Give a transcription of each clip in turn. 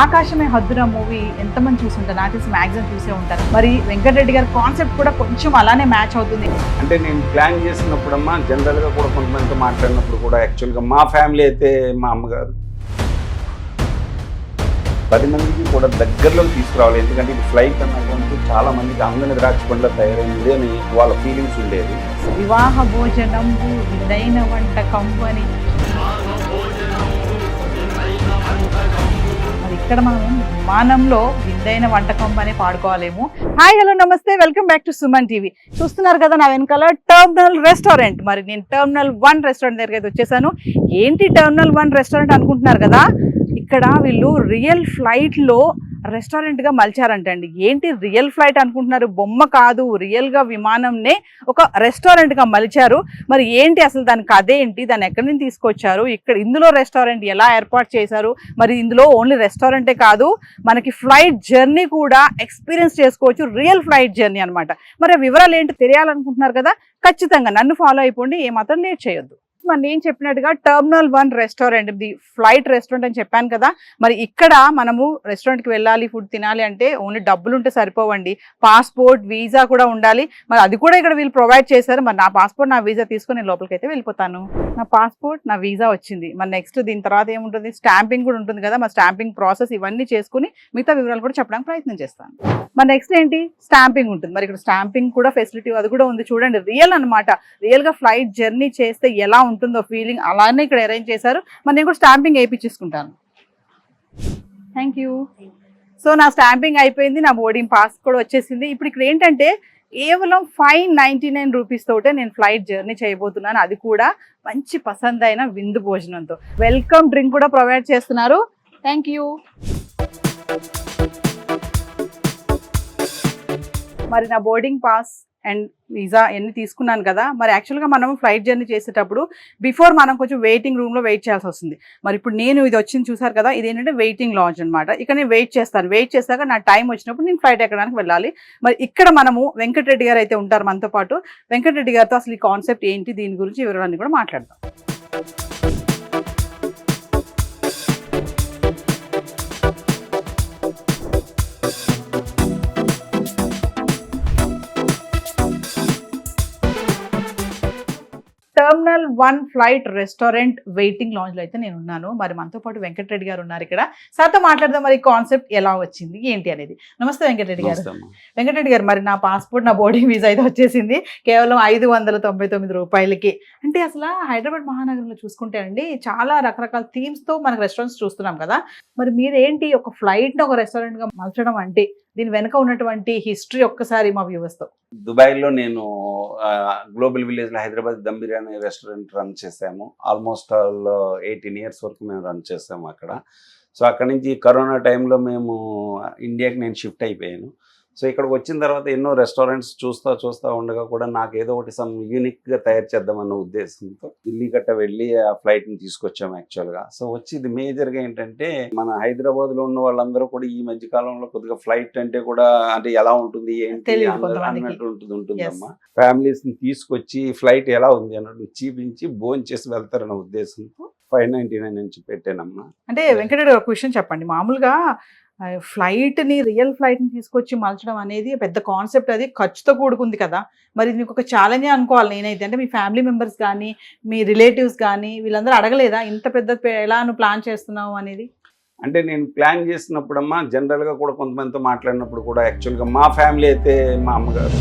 ఆకాశమే హద్దున movie ఎంతమంది చూసుంటారు, నాకు తెలిసి మ్యాక్సిమం చూసే ఉంటారు. మరి వెంకటరెడ్డి గారి కాన్సెప్ట్ కూడా కొంచెం అలానే మ్యాచ్ అవుతుంది. అంటే నేను ప్లాన్ చేసినప్పుడమ్మా జనరల్గా కూడా కొంతమందితో మాట్లాడినప్పుడు కూడా యాక్చువల్గా మా ఫ్యామిలీ అయితే మా అమ్మగారు 10 మందికి కూడా దగ్గరలోకి తీసుకురావాలి. ఎందుకంటే ఇది ఫ్లైట్ అన్నటువంటి చాలా మందికి అందని ద్రాక్ష పండ్ల తయారైంది అని వాళ్ళ ఫీలింగ్స్ ఉండేది. వివాహ భోజనం విందైన వంటకం అని ఇక్కడ మనం విమానంలో విందైన వంటకం అని పాడుకోవాలేమో. హాయ్ హలో నమస్తే, welcome back to Suman TV. చూస్తున్నారు కదా నా వెనకాల టెర్మినల్ రెస్టారెంట్. మరి నేను టెర్మినల్ 1 రెస్టారెంట్ దగ్గరికి అయితే వచ్చేసాను. ఏంటి టెర్మినల్ 1 రెస్టారెంట్ అనుకుంటున్నారు కదా, ఇక్కడ వీళ్ళు రియల్ ఫ్లైట్లో రెస్టారెంట్గా మలిచారంటండి. ఏంటి రియల్ ఫ్లైట్ అనుకుంటున్నారు, బొమ్మ కాదు, రియల్గా విమానంనే ఒక రెస్టారెంట్గా మలిచారు. మరి ఏంటి అసలు దానికి అదేంటి, దాన్ని ఎక్కడి నుంచి తీసుకొచ్చారు, ఇక్కడ ఇందులో రెస్టారెంట్ ఎలా ఏర్పాటు చేశారు, మరి ఇందులో ఓన్లీ రెస్టారెంటే కాదు మనకి ఫ్లైట్ జర్నీ కూడా ఎక్స్పీరియన్స్ చేసుకోవచ్చు, రియల్ ఫ్లైట్ జర్నీ అనమాట. మరి వివరాలు ఏంటి తెలియాలనుకుంటున్నారు కదా, ఖచ్చితంగా నన్ను ఫాలో అయిపోండి, ఏమాత్రం లేట్ చేయొద్దు. మరి నేను చెప్పినట్టుగా terminal 1 restaurant, the flight restaurant అని చెప్పాను కదా. మరి ఇక్కడ మనము రెస్టారెంట్కి వెళ్ళాలి, ఫుడ్ తినాలి అంటే ఓన్లీ డబ్బులు ఉంటే సరిపోవండి, పాస్పోర్ట్ వీసా కూడా ఉండాలి. మరి అది కూడా ఇక్కడ వీళ్ళు ప్రొవైడ్ చేశారు. మరి నా పాస్పోర్ట్ నా వీసా తీసుకొని నేను లోపలికి అయితే వెళ్ళిపోతాను. నా పాస్పోర్ట్ నా వీసా వచ్చింది. మరి నెక్స్ట్ దీని తర్వాత ఏముంటుంది, స్టాంపింగ్ కూడా ఉంటుంది కదా. మరి స్టాంపింగ్ ప్రాసెస్ ఇవన్నీ చేసుకుని మిగతా వివరాలు కూడా చెప్పడానికి ప్రయత్నం చేస్తాను. మరి నెక్స్ట్ ఏంటి, స్టాంపింగ్ ఉంటుంది. మరి ఇక్కడ స్టాంపింగ్ కూడా ఫెసిలిటీ అది కూడా ఉంది. చూడండి రియల్ అనమాట, రియల్గా ఫ్లైట్ జర్నీ చేస్తే ఎలా ఉంటుందో ఫీలింగ్ అలానే ఇక్కడ అరేంజ్ చేశారు. మరి నేను కూడా స్టాంపింగ్ వేయించేసుకుంటాను. Thank you. సో నా స్టాంపింగ్ అయిపోయింది, నా బోర్డింగ్ పాస్ కూడా వచ్చేసింది. ఇప్పుడు ఇక్కడ ఏంటంటే కేవలం 599 రూపీస్ తోటే నేను ఫ్లైట్ జర్నీ చేయబోతున్నాను. అది కూడా మంచి పసందైన విందు భోజనంతో. వెల్కమ్ డ్రింక్ కూడా ప్రొవైడ్ చేస్తున్నారు. Thank you. మరి నా బోర్డింగ్ పాస్ అండ్ వీసా ఎన్ని తీసుకున్నాను కదా. మరి యాక్చువల్గా మనం ఫ్లైట్ జర్నీ చేసేటప్పుడు బిఫోర్ మనం కొంచెం వెయిటింగ్ రూమ్లో వెయిట్ చేయాల్సి వస్తుంది. మరి ఇప్పుడు నేను ఇది వచ్చింది చూసారు కదా, ఇదేంటంటే వెయిటింగ్ లాంజ్ అనమాట. ఇక్కడ నేను వెయిట్ చేస్తాను, వెయిట్ చేస్తాక నా టైం వచ్చినప్పుడు నేను ఫ్లైట్ ఎక్కడానికి వెళ్ళాలి. మరి ఇక్కడ మనము వెంకటరెడ్డి గారు అయితే ఉంటారు మనతో పాటు. వెంకటరెడ్డి గారితో అసలు ఈ కాన్సెప్ట్ ఏంటి, దీని గురించి వివరాలన్నీ కూడా మాట్లాడతాం. Terminal 1 flight restaurant waiting lounge లో అయితే నేను ఉన్నాను. మరి మనతో పాటు వెంకటరెడ్డి గారు ఉన్నారు ఇక్కడ. సార్తో మాట్లాడదాం మరి కాన్సెప్ట్ ఎలా వచ్చింది ఏంటి అనేది. నమస్తే వెంకటరెడ్డి గారు. వెంకటరెడ్డి గారు, మరి నా పాస్పోర్ట్ నా బోర్డింగ్ వీసా అయితే వచ్చేసింది కేవలం 599 రూపాయలకి. అంటే అసలు హైదరాబాద్ మహానగరంలో చూసుకుంటే అండి చాలా రకరకాల థీమ్స్ తో మనకు రెస్టారెంట్స్ చూస్తున్నాం కదా. మరి మీరేంటి ఒక ఫ్లైట్ ని ఒక రెస్టారెంట్ గా మార్చడం అంటే దీని వెనక ఉన్నటువంటి హిస్టరీ ఒక్కసారి మా వ్యూవర్స్ తో. దుబాయ్లో నేను గ్లోబల్ విలేజ్లో హైదరాబాద్ దమ్ బిర్యానీ రెస్టారెంట్ రన్ చేసాము. ఆల్మోస్ట్ 18 years వరకు మేము రన్ చేసాము అక్కడ. సో అక్కడి నుంచి కరోనా టైంలో మేము ఇండియాకి నేను షిఫ్ట్ అయిపోయాను. సో ఇక్కడికి వచ్చిన తర్వాత ఎన్నో రెస్టారెంట్స్ చూస్తూ ఉండగా కూడా నాకు ఏదో ఒకటి సమ్ యూనిక్గా తయారు చేద్దామన్న ఉద్దేశంతో ఢిల్లీ గట్ట వెళ్ళి ఆ ఫ్లైట్ని తీసుకొచ్చాము యాక్చువల్గా. సో వచ్చి ఇది మేజర్గా ఏంటంటే మన హైదరాబాద్లో ఉన్న వాళ్ళందరూ కూడా ఈ మధ్య కాలంలో కొద్దిగా ఫ్లైట్ అంటే కూడా అంటే ఎలా ఉంటుంది ఏంటి అన్నట్టు ఉంటుందమ్మా. ఫ్యామిలీస్ని తీసుకొచ్చి ఫ్లైట్ ఎలా ఉంది అన్నట్టు చూపించి భోజనం చేసి వెళ్తారన్న ఉద్దేశంతో 599 నుంచి పెట్టానమ్మా. అంటే వెంకటరెడ్డి ఒక విషయం చెప్పండి, మామూలుగా ఫ్లైట్ని రియల్ ఫ్లైట్ని తీసుకొచ్చి మలచడం అనేది పెద్ద కాన్సెప్ట్, అది ఖర్చుతో కూడుకుంది కదా. మరి మీకు ఒక ఛాలెంజ్ అనుకోవాలి నేనైతే. అంటే మీ ఫ్యామిలీ మెంబర్స్ కానీ మీ రిలేటివ్స్ కానీ వీళ్ళందరూ అడగలేదా ఇంత పెద్ద ఎలా నువ్వు ప్లాన్ చేస్తున్నావు అనేది? అంటే నేను ప్లాన్ చేసినప్పుడమ్మా జనరల్గా కూడా కొంతమందితో మాట్లాడినప్పుడు కూడా యాక్చువల్గా మా ఫ్యామిలీ అయితే మా అమ్మగారు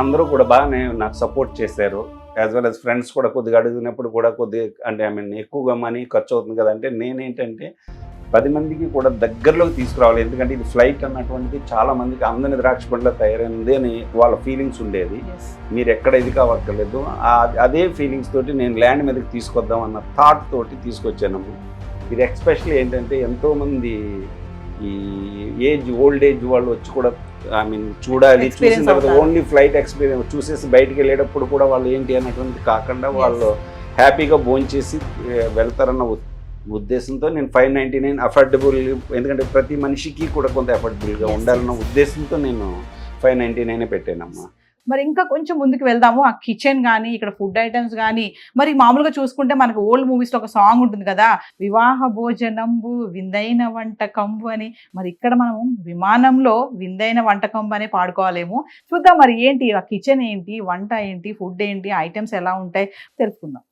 అందరూ కూడా బాగానే నాకు సపోర్ట్ చేశారు. యాజ్ వెల్ యాజ్ ఫ్రెండ్స్ కూడా కొద్దిగా అడిగినప్పుడు కూడా కొద్దిగా అంటే ఎక్కువగా మనీ ఖర్చు అవుతుంది కదా. అంటే నేనేంటంటే 10 మందికి కూడా దగ్గరలోకి తీసుకురావాలి. ఎందుకంటే ఇది ఫ్లైట్ అన్నటువంటిది చాలా మందికి అందని ద్రాక్ష పండ్ల తయారైంది అని వాళ్ళ ఫీలింగ్స్ ఉండేది. మీరు ఎక్కడ ఇది కావక్కర్లేదు, అదే ఫీలింగ్స్ తోటి నేను ల్యాండ్ మీదకి తీసుకొద్దాం అన్న థాట్ తోటి తీసుకొచ్చాను. ఇది ఎక్స్పెషల్లీ ఏంటంటే ఎంతోమంది ఈ ఓల్డ్ ఏజ్ వాళ్ళు వచ్చి కూడా ఐ మీన్ చూడాలి, చూసిన తర్వాత ఓన్లీ ఫ్లైట్ ఎక్స్పీరియన్స్ చూసేసి బయటికి వెళ్ళేటప్పుడు కూడా వాళ్ళు ఏంటి అన్నటువంటి కాకుండా వాళ్ళు హ్యాపీగా భోంచేసి వెళ్తారన్న ఉద్దేశంతో నేను 599 అఫోర్డబుల్, ఎందుకంటే ప్రతి మనిషికి కూడా కొంత అఫోర్డబుల్గా ఉండాలన్న ఉద్దేశంతో నేను 599 పెట్టానమ్మా. మరి ఇంకా కొంచెం ముందుకు వెళ్దాము. ఆ కిచెన్ కానీ ఇక్కడ ఫుడ్ ఐటమ్స్ కానీ మరి మామూలుగా చూసుకుంటే మనకు ఓల్డ్ మూవీస్లో ఒక సాంగ్ ఉంటుంది కదా, వివాహ భోజనంబు విందైన వంటకంబు అని. మరి ఇక్కడ మనము విమానంలో విందైన వంటకంబు అనే పాడుకోవాలేమో. చూద్దాం మరి ఏంటి ఆ కిచెన్ ఏంటి, వంట ఏంటి, ఫుడ్ ఏంటి, ఐటమ్స్ ఎలా ఉంటాయి తెలుసుకుందాం.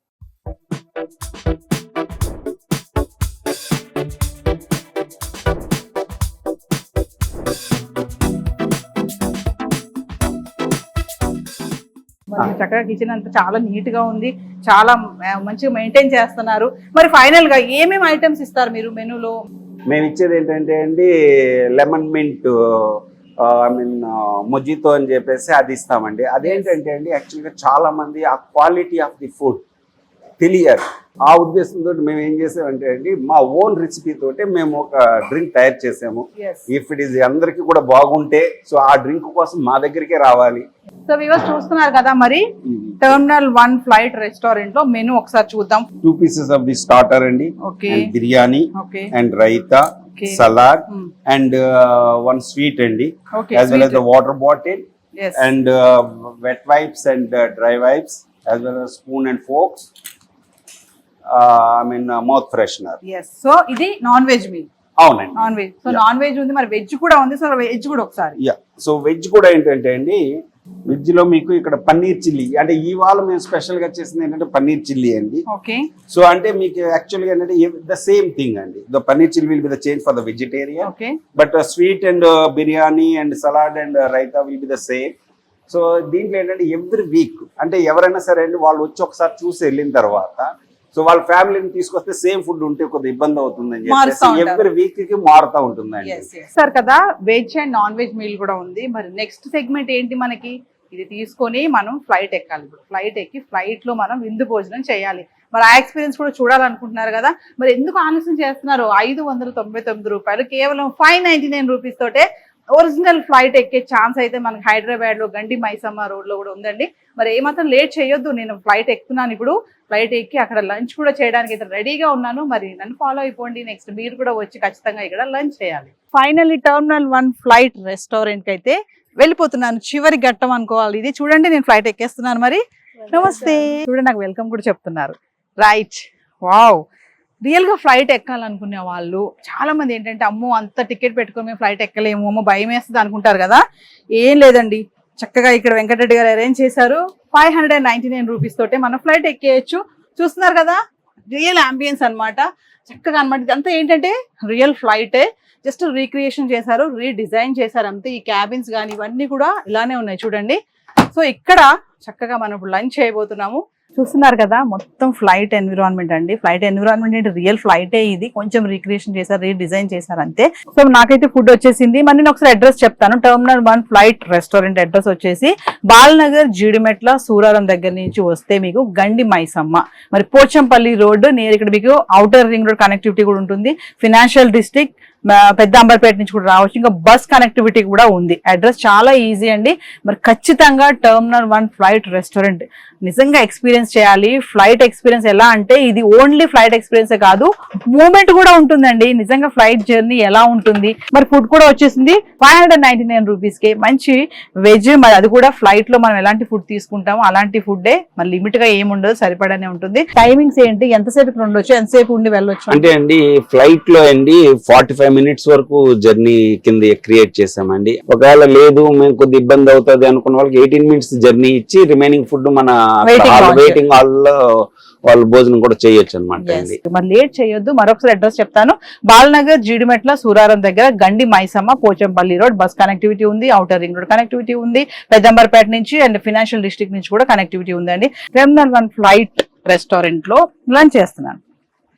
మరి చక్కగా కిచెన్ అంతా చాలా నీట్ గా ఉంది, చాలా మంచిగా మెయింటైన్ చేస్తున్నారు. మరి ఫైనల్ గా ఏమేమి ఐటమ్స్ ఇస్తారు మీరు మెనూలో? మేము ఇచ్చేది ఏంటంటే అండి లెమన్ మింట్ ఐ మీన్ మొజితో అని చెప్పేసి అది ఇస్తామండి. అదేంటంటే అండి యాక్చువల్గా చాలా మంది ఆ క్వాలిటీ ఆఫ్ ది ఫుడ్ తెలియదు. ఆ ఉద్దేశంతో మేము ఏం చేసామంటే అండి మా ఓన్ రెసిపీ తోటి మేము ఒక డ్రింక్ తయారు చేసాము. ఇఫ్ ఇట్ ఈస్ అందరికీ కూడా బాగుంటే సో ఆ డ్రింక్ కోసం మా దగ్గరికే రావాలి. సో వ్యూవర్స్ చూస్తున్నారు కదా, మరి టెర్మినల్ 1 ఫ్లైట్ రెస్టారెంట్ లో మెనూ ఒకసారి చూద్దాం. 2 pieces of the starter అండి, and biryani and raita, salad and one sweet అండి, as well as the water bottle and wet wipes and dry wipes, as well as spoon and forks, I mean mouth freshener. Yes, so ఇది non veg meal. అవునండి, non veg. So non veg ఉంది, మరి veg కూడా ఉంది. So veg కూడా ఒకసారి. So veg కూడా ఏంటంటే అండి వెజ్ లో మీకు ఇక్కడ పన్నీర్ చిల్లీ, అంటే ఇవాళ మేము స్పెషల్ గా చేసింది ఏంటంటే పన్నీర్ చిల్లీ అండి. ఓకే. సో అంటే మీకు యాక్చువల్ గా ఏంటంటే ద సేమ్ థింగ్ అండి, the paneer chilli will be the change for the vegetarian. Okay. But sweet and biryani and salad and raita will be the same. So దీంట్లో ఏంటంటే ఎవ్రీ వీక్ అంటే ఎవరైనా సరే అండి వాళ్ళు వచ్చి ఒకసారి చూసి వెళ్ళిన తర్వాత సో వాళ్ళ ఫ్యామిలీని తీసుకొస్తే సేమ్ ఫుడ్ ఉంటే కొద్దిగా ఇబ్బంది అవుతుందని చెప్పేసి ఎవ్రీ వీక్ కి మారుతూ ఉంటుందండి. సార్ కదా veg and non veg meal కూడా ఉంది. మరి నెక్స్ట్ సెగ్మెంట్ ఏంటి మనకి? ఇది తీసుకొని మనం ఫ్లైట్ ఎక్కాలి. ఫ్లైట్ ఎక్కి ఫ్లైట్ లో మనం విందు భోజనం చేయాలి. మరి ఆ ఎక్స్పీరియన్స్ కూడా చూడాలనుకుంటున్నారు కదా, మరి ఎందుకు ఆలస్యం చేస్తున్నారు? 599 రూపాయలు కేవలం 599 రూపీస్ తోటే ఒరిజినల్ ఫ్లైట్ ఎక్కే ఛాన్స్ అయితే మనకి హైదరాబాద్ లో గండి మైసమ్మ రోడ్ లో కూడా ఉందండి. మరి ఏమాత్రం లేట్ చేయొద్దు. నేను ఫ్లైట్ ఎక్కుతున్నాను, ఇప్పుడు ఫ్లైట్ ఎక్కి అక్కడ లంచ్ కూడా చేయడానికి అయితే రెడీగా ఉన్నాను. మరి నన్ను ఫాలో అయిపోండి. నెక్స్ట్ మీరు కూడా వచ్చి ఖచ్చితంగా ఇక్కడ లంచ్ చేయాలి. ఫైనల్లీ టెర్మినల్ 1 ఫ్లైట్ రెస్టారెంట్ కి అయితే వెళ్ళిపోతున్నాను. చివరి ఘట్టం అనుకోవాలి ఇది. చూడండి నేను ఫ్లైట్ ఎక్కేస్తున్నాను. మరి నమస్తే. చూడండి నాకు వెల్కమ్ కూడా చెప్తున్నారు. Right, wow. రియల్ గా ఫ్లైట్ ఎక్కాలనుకునే వాళ్ళు చాలా మంది ఏంటంటే అమ్మో అంత టికెట్ పెట్టుకొని మేము ఫ్లైట్ ఎక్కలేము, అమ్మో భయం వేస్తుంది అనుకుంటారు కదా. ఏం లేదండి, చక్కగా ఇక్కడ వెంకటరెడ్డి గారు అరేంజ్ చేశారు. 599 రూపీస్ తోటే మనం ఫ్లైట్ ఎక్కేయచ్చు. చూస్తున్నారు కదా, రియల్ అంబియన్స్ అన్నమాట, చక్కగా అనమాట. ఇదంతా ఏంటంటే రియల్ ఫ్లైటే, జస్ట్ రీక్రియేషన్ చేశారు, రీడిజైన్ చేశారు అంతే. ఈ క్యాబిన్స్ కానీ ఇవన్నీ కూడా ఇలానే ఉన్నాయి చూడండి. సో ఇక్కడ చక్కగా మనం ఇప్పుడు లంచ్ చేయబోతున్నాము. చూస్తున్నారు కదా మొత్తం ఫ్లైట్ ఎన్విరాన్మెంట్ అండి. ఫ్లైట్ ఎన్విరాన్మెంట్ అంటే రియల్ ఫ్లైటే, ఇది కొంచెం రీక్రియేషన్ చేశారు, రీడిజైన్ చేశారు అంతే. సో నాకైతే ఫుడ్ వచ్చేసింది. మరి నేను ఒకసారి అడ్రస్ చెప్తాను. టెర్మినల్ 1 ఫ్లైట్ రెస్టారెంట్ అడ్రస్ వచ్చేసి బాలనగర్, జీడిమెట్ల, సూరారం దగ్గర నుంచి వస్తే మీకు గండి మైసమ్మ, మరి పోచంపల్లి రోడ్ నియర్, ఇక్కడ మీకు ఔటర్ రింగ్ రోడ్ కనెక్టివిటీ కూడా ఉంటుంది. ఫినాన్షియల్ డిస్ట్రిక్ట్ పెద్ద అంబర్పేట నుంచి కూడా రావచ్చు. ఇంకా బస్ కనెక్టివిటీ కూడా ఉంది. అడ్రస్ చాలా ఈజీ అండి. మరి ఖచ్చితంగా టెర్మినల్ 1 ఫ్లైట్ రెస్టారెంట్ నిజంగా ఎక్స్పీరియన్స్ చేయాలి. ఫ్లైట్ ఎక్స్పీరియన్స్ ఎలా అంటే ఇది ఓన్లీ ఫ్లైట్ ఎక్స్పీరియన్స్ కాదు, మూమెంట్ కూడా ఉంటుందండి. నిజంగా ఫ్లైట్ జర్నీ ఎలా ఉంటుంది. మరి ఫుడ్ కూడా వచ్చేసింది 599 రూపీస్ కి. మంచి వెజ్, మరి అది కూడా ఫ్లైట్ లో మనం ఎలాంటి ఫుడ్ తీసుకుంటామో అలాంటి ఫుడ్డే, మరి లిమిట్ గా ఏముండదు, సరిపడానే ఉంటుంది. టైమింగ్స్ ఏంటి, ఎంతసేపు ఉండొచ్చు, ఎంతసేపు ఉండి వెళ్ళొచ్చు అంటే అండి ఫ్లైట్ లో అండి 45 minutes వరకు జర్నీ కింద క్రియేట్ చేసామండి. ఒకవేళ లేదు మేము కొద్ది ఇబ్బంది అవుతుంది అనుకున్న వాళ్ళకి 18 minutes జర్నీ ఇచ్చి రిమైనింగ్ ఫుడ్ మన వెయిటింగ్ హాల్ లో వాళ్ళు భోజనం కూడా చేయొచ్చు అనమాట అండి. మరి లేట్ చేయొద్దు. మరొకసారి అడ్రస్ చెప్తాను. బాలనగర్, జీడిమెట్ల, సూరారం దగ్గర Gandi Maisamma, Pochampally road, bus connectivity ఉంది, ఔటర్ రింగ్ రోడ్ కనెక్టివిటీ ఉంది, పెద్దంబర్పేట నుంచి అండ్ ఫినాన్షియల్ డిస్ట్రిక్ట్ నుంచి కూడా కనెక్టివిటీ ఉందండి. టెర్మినల్ 1 ఫ్లైట్ రెస్టారెంట్ లో లంచ్ చేస్తున్నాను.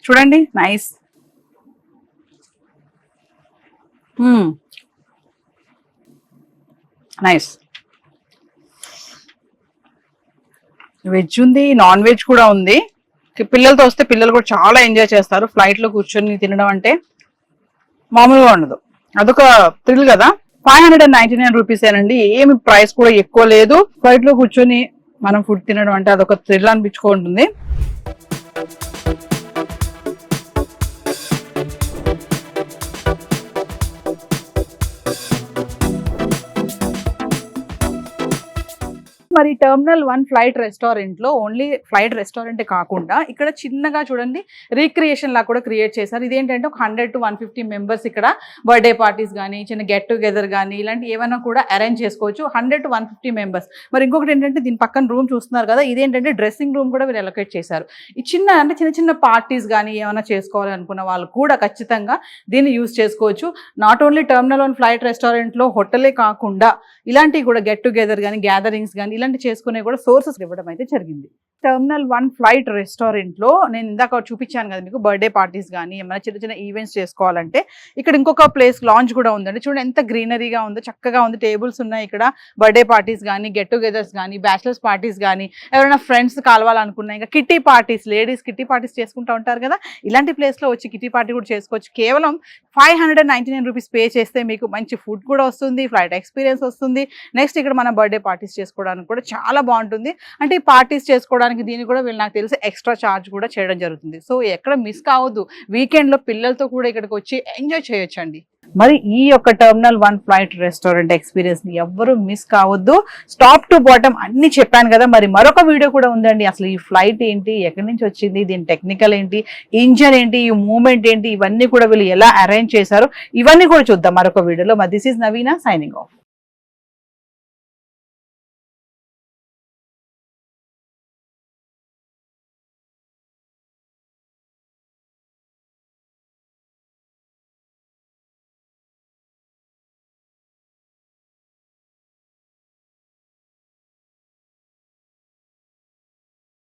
చూడండి నైస్. నైస్. వెజ్ ఉంది, నాన్ వెజ్ కూడా ఉంది. పిల్లలతో వస్తే పిల్లలు కూడా చాలా ఎంజాయ్ చేస్తారు. ఫ్లైట్ లో కూర్చొని తినడం అంటే మామూలుగా ఉండదు. అదొక థ్రిల్ కదా. 599 రూపీస్ ఏనండి, ఏమి ప్రైస్ కూడా ఎక్కువ లేదు. ఫ్లైట్ లో కూర్చొని మనం ఫుడ్ తినడం అంటే అదొక థ్రిల్ అనిపించుకుంటుంది. మరి టెర్మినల్ 1 ఫ్లైట్ రెస్టారెంట్ లో ఓన్లీ ఫ్లైట్ రెస్టారెంటే కాకుండా ఇక్కడ చిన్నగా చూడండి రీక్రియేషన్ లా కూడా క్రియేట్ చేశారు. ఇదేంటంటే ఒక 100 to 150 మెంబర్స్ ఇక్కడ బర్త్డే పార్టీస్ కానీ చిన్న గెట్ టుగెదర్ కానీ ఇలాంటి ఏమైనా కూడా అరేంజ్ చేసుకోవచ్చు. 100 to 150 మెంబర్స్. మరి ఇంకొకటి ఏంటంటే దీని పక్కన రూమ్ చూస్తున్నారు కదా, ఇదేంటంటే డ్రెస్సింగ్ రూమ్ కూడా వీళ్ళు అలొకేట్ చేశారు. ఈ చిన్న చిన్న పార్టీస్ కానీ ఏమైనా చేసుకోవాలి అనుకున్న వాళ్ళు కూడా ఖచ్చితంగా దీన్ని యూజ్ చేసుకోవచ్చు. Not only terminal 1 flight restaurant లో హోటలే కాకుండా ఇలాంటివి కూడా గెట్ టుగెదర్ కానీ గ్యాదరింగ్స్ కానీ ఇలాంటి చేసుకునే కూడా సోర్సెస్ ఇవ్వడం అయితే జరిగింది. టెర్మినల్ 1 ఫ్లైట్ రెస్టారెంట్ లో నేను ఇందాక చూపించాను కదా మీకు, బర్త్డే పార్టీస్ కానీ ఏమైనా చిన్న ఈవెంట్స్ చేసుకోవాలంటే ఇక్కడ ఇంకొక ప్లేస్ లాంచ్ కూడా ఉందండి. చూడండి ఎంత గ్రీనరీగా ఉందో, చక్కగా ఉంది. టేబుల్స్ ఉన్నాయి ఇక్కడ. బర్త్డే పార్టీస్ కానీ గెట్ టుగెదర్స్ కానీ బ్యాచిలర్స్ పార్టీస్ కానీ ఎవరైనా ఫ్రెండ్స్ కలవాలనుకున్నా, ఇంకా kitty parties, ladies kitty parties చేసుకుంటూ ఉంటారు కదా, ఇలాంటి ప్లేస్ లో వచ్చి కిట్టి పార్టీ కూడా చేసుకోవచ్చు. కేవలం 599 రూపీస్ పే చేస్తే మీకు మంచి ఫుడ్ కూడా వస్తుంది, ఫ్లైట్ ఎక్స్పీరియన్స్ వస్తుంది. నెక్స్ట్ ఇక్కడ మన బర్త్డే పార్టీస్ చేసుకోవడానికి కూడా చాలా బాగుంటుంది. అంటే ఈ పార్టీస్ చేసుకోవడానికి దీన్ని కూడా వీళ్ళు నాకు తెలిసి ఎక్స్ట్రా ఛార్జ్ కూడా చేయడం జరుగుతుంది. సో ఎక్కడ మిస్ కావద్దు, వీకెండ్ లో పిల్లలతో కూడా ఇక్కడికి వచ్చి ఎంజాయ్ చేయొచ్చండి. మరి ఈ యొక్క టెర్మినల్ 1 ఫ్లైట్ రెస్టారెంట్ ఎక్స్పీరియన్స్ ని ఎవ్వరూ మిస్ కావద్దు. స్టాప్ టు బాటమ్ అన్ని చెప్పాను కదా. మరి మరొక వీడియో కూడా ఉందండి. అసలు ఈ ఫ్లైట్ ఏంటి, ఎక్కడి నుంచి వచ్చింది, దీని టెక్నికల్ ఏంటి, ఇంజన్ ఏంటి, ఈ మూవ్మెంట్ ఏంటి, ఇవన్నీ కూడా వీళ్ళు ఎలా అరేంజ్ చేశారు, ఇవన్నీ కూడా చూద్దాం మరొక వీడియోలో. మరి this is Naveena signing off.